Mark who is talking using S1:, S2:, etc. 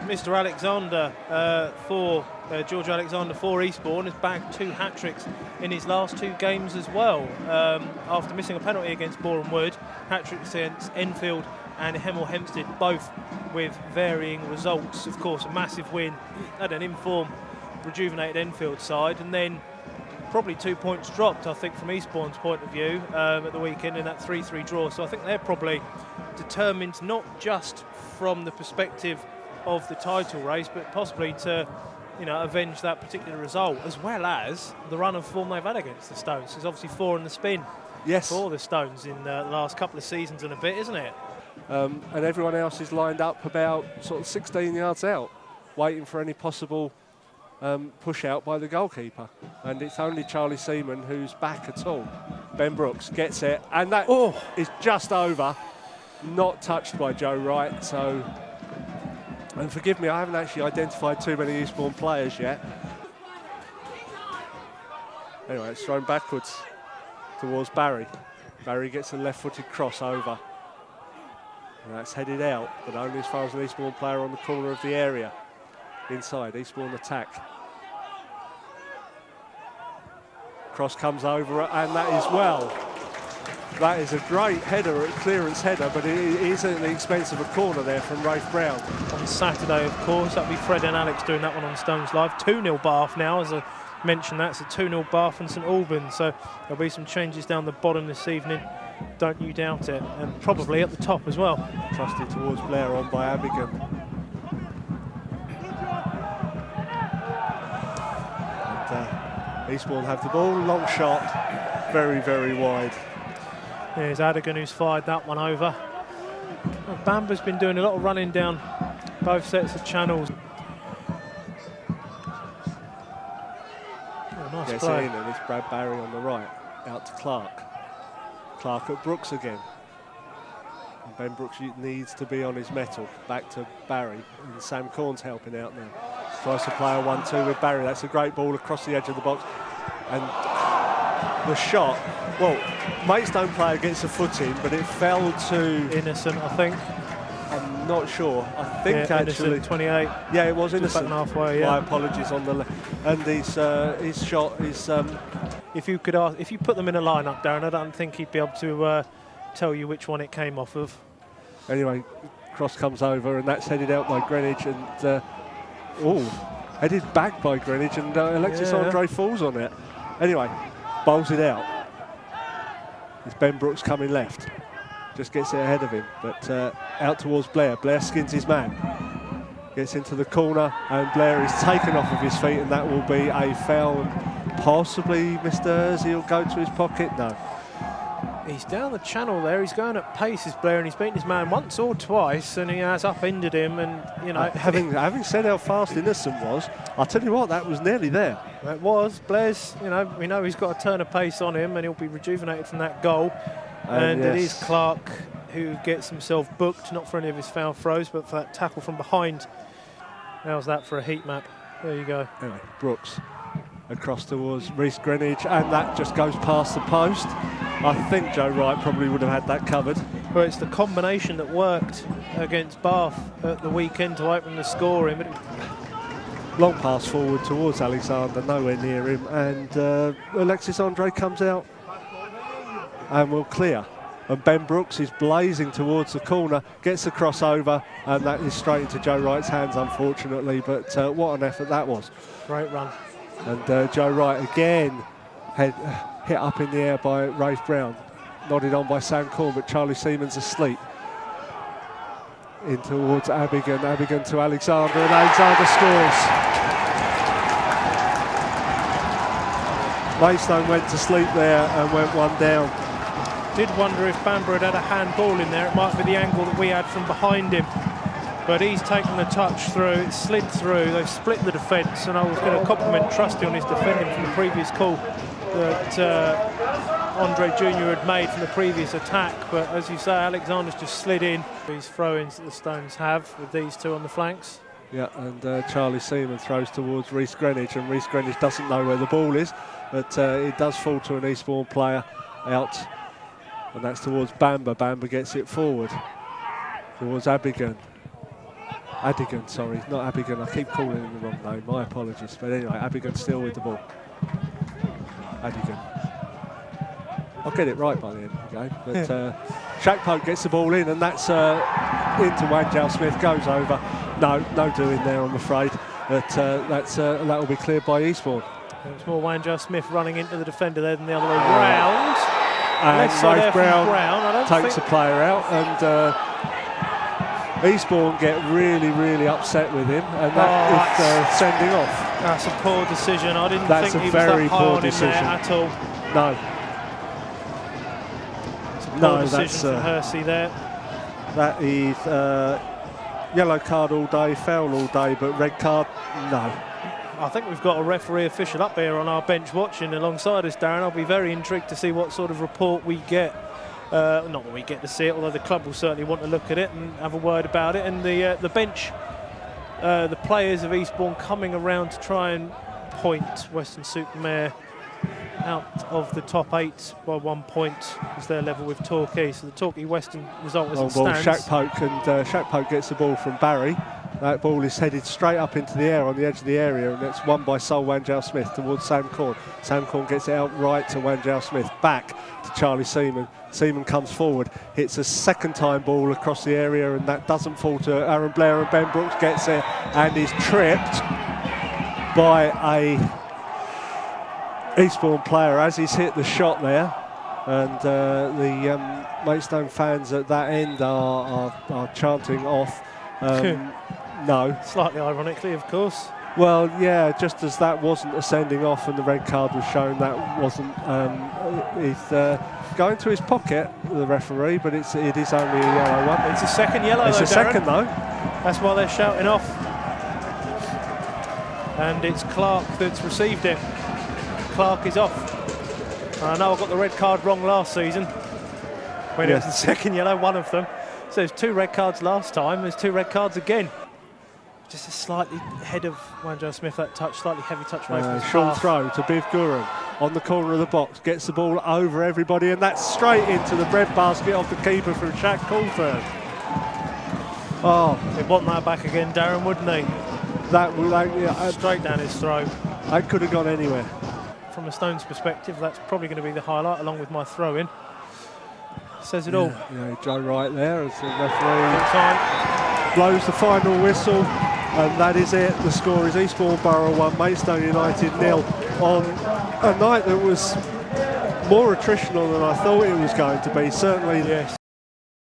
S1: Mr. Alexander George Alexander for Eastbourne has bagged 2 hat-tricks in his last 2 games as well. After missing a penalty against Boreham Wood, hat-tricks against Enfield and Hemel Hempstead, both with varying results. Of course, a massive win at an in-form, rejuvenated Enfield side, and then probably 2 points dropped, I think, from Eastbourne's point of view at the weekend in that 3-3 draw. So I think they're probably determined, not just from the perspective of the title race, but possibly to, avenge that particular result, as well as the run of form they've had against the Stones. There's obviously 4 in the spin for the Stones in the last couple of seasons and a bit, isn't it?
S2: And everyone else is lined up about sort of 16 yards out, waiting for any possible push out by the goalkeeper. And it's only Charlie Seaman who's back at all. Ben Brooks gets it, and that is just over, not touched by Joe Wright. So, and forgive me, I haven't actually identified too many Eastbourne players yet. Anyway, it's thrown backwards towards Barry. Barry gets a left-footed cross over. And that's headed out, but only as far as an Eastbourne player on the corner of the area. Inside, Eastbourne attack. Cross comes over, and that is that is a great header, clearance header, but it is at the expense of a corner there from Rafe Brown.
S1: On Saturday, of course, that'll be Fred and Alex doing that one on Stones Live. 2-0 Bath now, as I mentioned, that's a 2-0 Bath and St Albans, so there'll be some changes down the bottom this evening. Don't you doubt it, and probably at the top as well.
S2: Trusted towards Blair, on by Abigan. And Eastbourne have the ball, long shot, very, very wide.
S1: There's Adigan who's fired that one over. Well, Bamba's been doing a lot of running down both sets of channels. Nice
S2: Gets
S1: play.
S2: it in, and it's Brad Barry on the right, out to Clark. Clark at Brooks again. And Ben Brooks needs to be on his mettle. Back to Barry, and Sam Corn's helping out now. Tries to play a 1-2 with Barry. That's a great ball across the edge of the box. And the shot, well, Maidstone player gets a foot in, but it fell to...
S1: Innocent, I think.
S2: I'm not sure. I think actually...
S1: Innocent, 28.
S2: Yeah, it was Innocent.
S1: Back halfway, yeah.
S2: My apologies on the left. And his shot is...
S1: If you put them in a lineup, Darren, I don't think he'd be able to tell you which one it came off of.
S2: Anyway, cross comes over, and that's headed out by Greenwich, and headed back by Greenwich, and Alexis Andre falls on it. Anyway, bowls it out. It's Ben Brooks coming left, just gets it ahead of him, but out towards Blair. Blair skins his man, gets into the corner, and Blair is taken off of his feet, and that will be a foul. Possibly Mr. Hersey will go to his pocket. No.
S1: He's down the channel there. He's going at pace, is Blair, and he's beaten his man once or twice, and he has upended him. And
S2: having said how fast Innocent was, I'll tell you what, that was nearly there.
S1: It was. Blair's, we know he's got a turn of pace on him, and he'll be rejuvenated from that goal. And it is Clark who gets himself booked, not for any of his foul throws, but for that tackle from behind. How's that for a heat map? There you go.
S2: Anyway, Brooks across towards Reece Greenwich, and that just goes past the post. I think Joe Wright probably would have had that covered.
S1: Well, it's the combination that worked against Bath at the weekend to open the scoring.
S2: Long pass forward towards Alexander, nowhere near him, and Alexis Andre comes out and will clear. And Ben Brooks is blazing towards the corner, gets the crossover, and that is straight into Joe Wright's hands, unfortunately, but what an effort that was.
S1: Great run.
S2: And Joe Wright again hit up in the air by Rafe Brown, nodded on by Sam Corn, but Charlie Seaman's asleep. In towards Abigan to Alexander, and Alexander scores. Maidstone went to sleep there and went one down.
S1: Did wonder if Bamber had a handball in there. It might be the angle that we had from behind him. But he's taken the touch through, it's slid through, they've split the defence, and I was going to compliment Trusty on his defending from the previous call that Andre Jr. had made from the previous attack. But as you say, Alexander's just slid in. These throw-ins that the Stones have with these two on the flanks.
S2: Yeah, and Charlie Seaman throws towards Reece Greenwich, and Reece Greenwich doesn't know where the ball is, but it does fall to an Eastbourne player out, and that's towards Bamber. Bamber gets it forward towards Abigan. Adigan, sorry, not Abigan. I keep calling him the wrong name. My apologies. But anyway, Abigan still with the ball. Adigan. I'll get it right by the end of the game. But Shaq Pope gets the ball in, and that's into Wanjal Smith. Goes over. No doing there, I'm afraid. But that'll be cleared by Eastbourne.
S1: It's more Wanjal Smith running into the defender there than the other way round.
S2: And Rafe Brown takes a player out, and Eastbourne get really upset with him, and that is sending off.
S1: That's a poor decision. I didn't
S2: That's
S1: think
S2: a
S1: he was
S2: very
S1: that high
S2: poor
S1: on him
S2: decision.
S1: there at all.
S2: No.
S1: It's a poor decision for Hersey there.
S2: That is yellow card all day, foul all day, but red card, no.
S1: I think we've got a referee official up here on our bench watching alongside us, Darren. I'll be very intrigued to see what sort of report we get. Not that we get to see it, although the club will certainly want to look at it and have a word about it. And the bench, the players of Eastbourne coming around to try and point Weston-super-Mare out of the top 8 by 1 point is their level with Torquay. So the Torquay-Weston result as it stands.
S2: Shaq Poke gets the ball from Barry. That ball is headed straight up into the air on the edge of the area, and it's won by Sol Wanjal Smith towards Sam Corn. Sam Corn gets it out right to Wanjal Smith, back to Charlie Seaman. Seaman comes forward, hits a second time ball across the area, and that doesn't fall to Aaron Blair, and Ben Brooks gets it and is tripped by a Eastbourne player as he's hit the shot there. And the Maidstone fans at that end are chanting off. No.
S1: Slightly ironically, of course.
S2: Well, yeah, just as that wasn't a sending off and the red card was shown, that wasn't. He's going to his pocket, the referee, but it is only a yellow one.
S1: It's a second yellow,
S2: it's
S1: though,
S2: a second, though.
S1: That's why they're shouting off. And it's Clark that's received it. Clark is off. I know I got the red card wrong last season when it was the second yellow, one of them. So there's 2 red cards last time, there's 2 red cards again. Just a slightly ahead of Wanjal Smith, that touch, slightly heavy touch away from his
S2: short throw to Biv Guram on the corner of the box, gets the ball over everybody, and that's straight into the breadbasket of the keeper from Shaq Coulthard. Oh,
S1: he'd want that back again, Darren, wouldn't he?
S2: Straight
S1: down his throat.
S2: That could have gone anywhere.
S1: From a Stones perspective, that's probably going to be the highlight, along with my throw-in. Says it all.
S2: Yeah, Joe Wright there as the referee blows the final whistle, and that is it. The score is Eastbourne Borough 1, Maidstone United 0 on a night that was more attritional than I thought it was going to be. Certainly,
S1: yes.